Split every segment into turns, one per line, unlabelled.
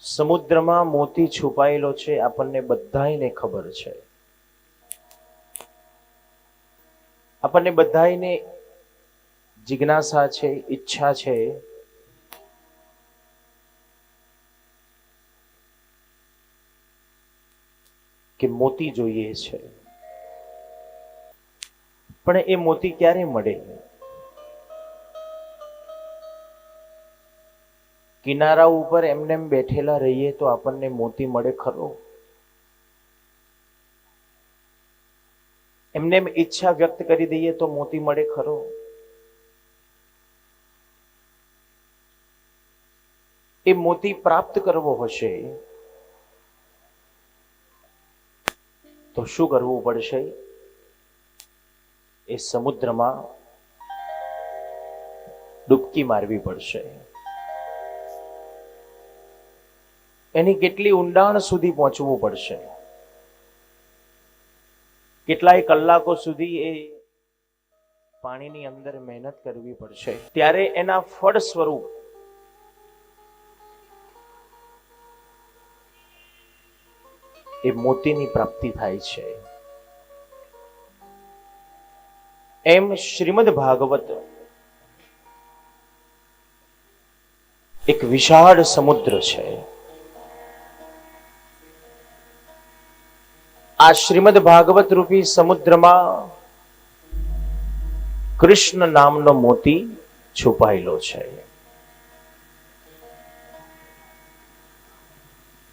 સમુદ્રમાં મોતી છુપાયેલો છે, આપણને બધાયને ખબર છે. આપણને બધાયને જિજ્ઞાસા છે, ઈચ્છા છે કે મોતી જોઈએ છે. પણ એ મોતી ક્યારે મળે? કિનારા ઉપર એમને બેઠેલા રહીએ તો આપણને મોતી મળે ખરો? એમને ઈચ્છા વ્યક્ત કરી દઈએ તો મોતી મળે ખરો? એ મોતી પ્રાપ્ત કરવો હશે તો શું કરવું પડશે? એ સમુદ્રમાં ડૂબકી મારવી પડશે. એની કેટલી ઊંડાણ સુધી પહોંચવું પડશે, કેટલાય કલાકો સુધી એ પાણીની અંદર મહેનત કરવી પડશે. ત્યારે એના ફળ સ્વરૂપ એ મોતીની પ્રાપ્તિ થાય છે. એમ શ્રીમદ ભાગવત એક વિશાળ સમુદ્ર છે. આ શ્રીમદ ભાગવત રૂપી સમુદ્રમાં કૃષ્ણ નામનો મોતી છુપાયેલો છે.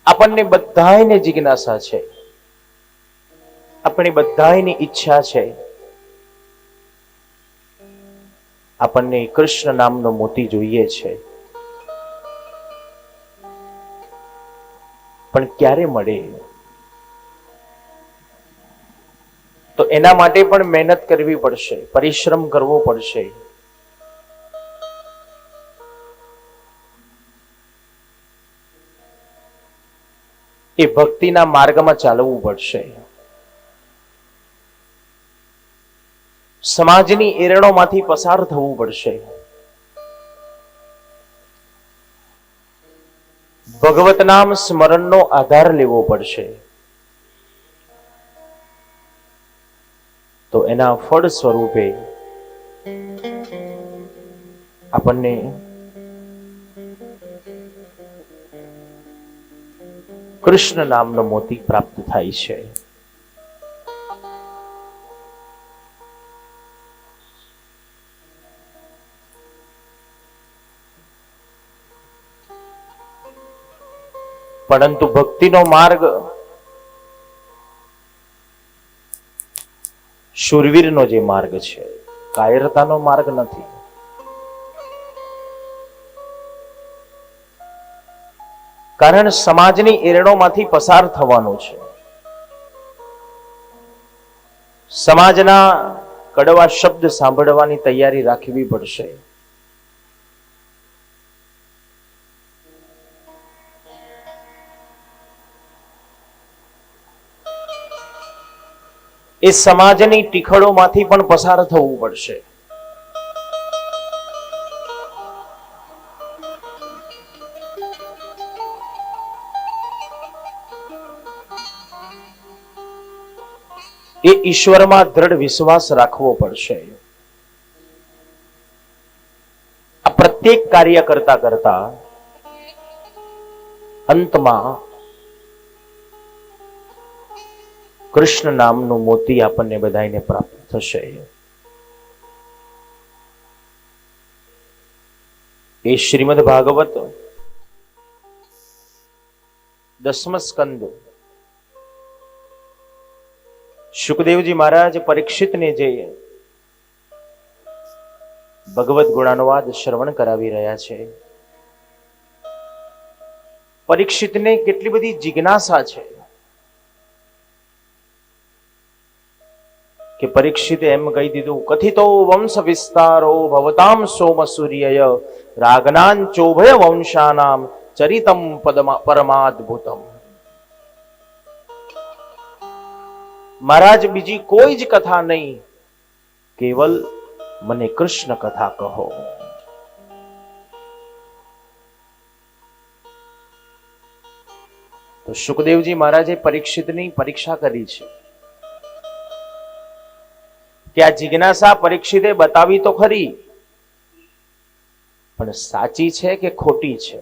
આપણને બધાયને જિજ્ઞાસા છે, આપણી બધાયની ઈચ્છા છે, આપણને કૃષ્ણ નામનો મોતી જોઈએ છે. પણ ક્યારે મળે? તો એના માટે પણ મહેનત કરવી પડશે, પરિશ્રમ કરવો પડશે. એ ભક્તિના માર્ગમાં ચાલવું પડશે. સમાજની એરણોમાંથી પસાર થવું પડશે. ભગવત નામ સ્મરણનો આધાર લેવો પડશે. તો એના ફળ સ્વરૂપે આપણને કૃષ્ણ નામનો મોતી પ્રાપ્ત થાય છે. પરંતુ ભક્તિનો માર્ગ શૂરવીરનો જે માર્ગ છે, કાયરતાનો માર્ગ નથી. કારણ સમાજની એરણોમાંથી પસાર થવાનું છે. સમાજના કડવા શબ્દ સાંભળવાની તૈયારી રાખવી પડશે. એ સમાજની ટીખળોમાંથી પણ પસાર થવું પડશે. એ ઈશ્વરમાં દ્રઢ વિશ્વાસ રાખવો પડશે. આ પ્રત્યેક કાર્ય કરતા કરતા અંતમાં કૃષ્ણ નામનું મોતી આપણને બધાને પ્રાપ્ત થશે. એ શ્રીમદ ભાગવત 10મ સ્કંદ સુખદેવજી મહારાજ પરીક્ષિતને જે ભગવદ ગુણાનુવાદ શ્રવણ કરાવી રહ્યા છે. પરીક્ષિતને કેટલી બધી જિજ્ઞાસા છે કે પરીક્ષિતે એમ કહી દીધું, કથિતો વંશ વિસ્તારો ભવતામ સોમ સૂર્ય રાગનાન ચોભય વંશાનામ ચરિતમ પરમાદ્ભુતમ. મહારાજ, બીજી કોઈ જ કથા નહીં, કેવલ મને કૃષ્ણ કથા કહો. તો સુખદેવજી મહારાજે પરીક્ષિતની પરીક્ષા કરી છે કે આ જિજ્ઞાસા પરીક્ષિતે બતાવી તો ખરી, પણ સાચી છે કે ખોટી છે?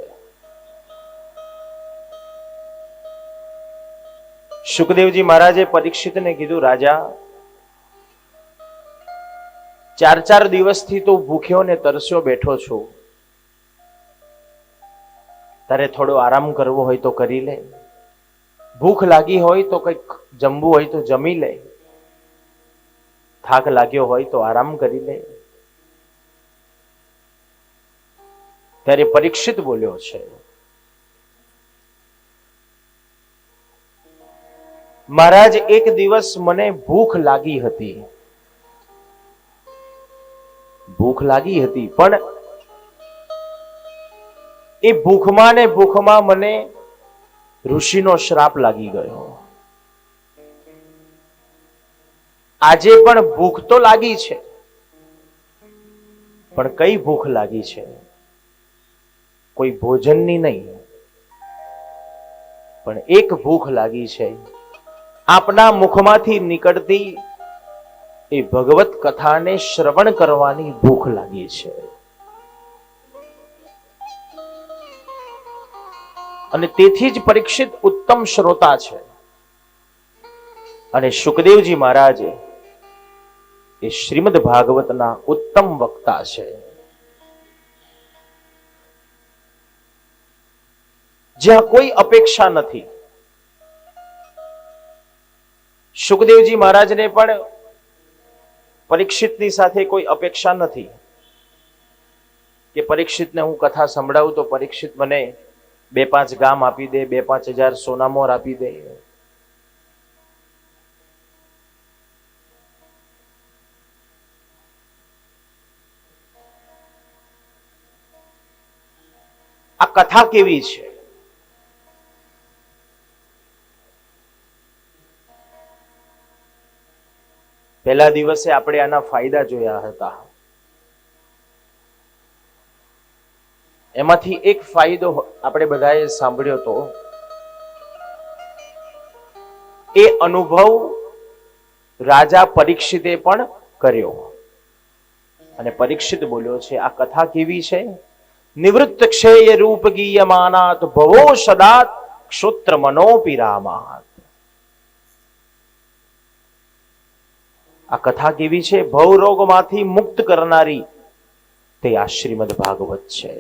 સુખદેવજી મહારાજે પરીક્ષિતને કીધું, રાજા, 4 દિવસથી તું ભૂખ્યો ને તરસ્યો બેઠો છો. તારે થોડો આરામ કરવો હોય તો કરી લે, ભૂખ લાગી હોય તો કંઈક જમવું હોય તો જમી લે, થાક લાગ્યો હોય તો આરામ કરી લે. ત્યારે પરીક્ષિત બોલ્યો છે, મહારાજ, એક દિવસ મને ભૂખ લાગી હતી. ભૂખ લાગી હતી, પણ એ ભૂખમાં ને ભૂખમાં મને ઋષિનો શ્રાપ લાગી ગયો. આજે પણ ભૂખ તો લાગી છે, પણ કઈ ભૂખ લાગી છે? કોઈ ભોજનની નહીં, પણ એક ભૂખ લાગી છે, આપના મુખમાંથી નીકળતી એ ભગવત કથાને શ્રવણ કરવાની ભૂખ લાગી છે. અને તેથી જ પરીક્ષિત ઉત્તમ શ્રોતા છે, અને સુખદેવજી મહારાજ એ શ્રીમદ ભાગવતના ઉત્તમ વક્તા છે. જ્યાં કોઈ અપેક્ષા નથી. સુખદેવજી મહારાજને પણ પરીક્ષિતની સાથે કોઈ અપેક્ષા નથી કે પરીક્ષિતને હું કથા સંભળાવું તો પરીક્ષિત મને 2-5 ગામ આપી દે, 2-5 હજાર સોનામોર આપી દે. આ કથા કેવી છે? પહેલા દિવસે આપણે આના ફાયદા જોયા હતા. એમાંથી એક ફાયદો આપણે બધાએ સાંભળ્યો હતો. એ અનુભવ રાજા પરીક્ષિતે પણ કર્યો, અને પરીક્ષિત બોલ્યો છે, આ કથા કેવી છે? નિવૃત્ત ક્ષેય રૂપ ગીયમાનાત ભવો સદાત ક્ષોત્ર મનોપિરામાત. આ કથા કેવી છે? ભવરોગમાંથી મુક્ત કરનારી તે આ શ્રીમદ ભાગવત છે.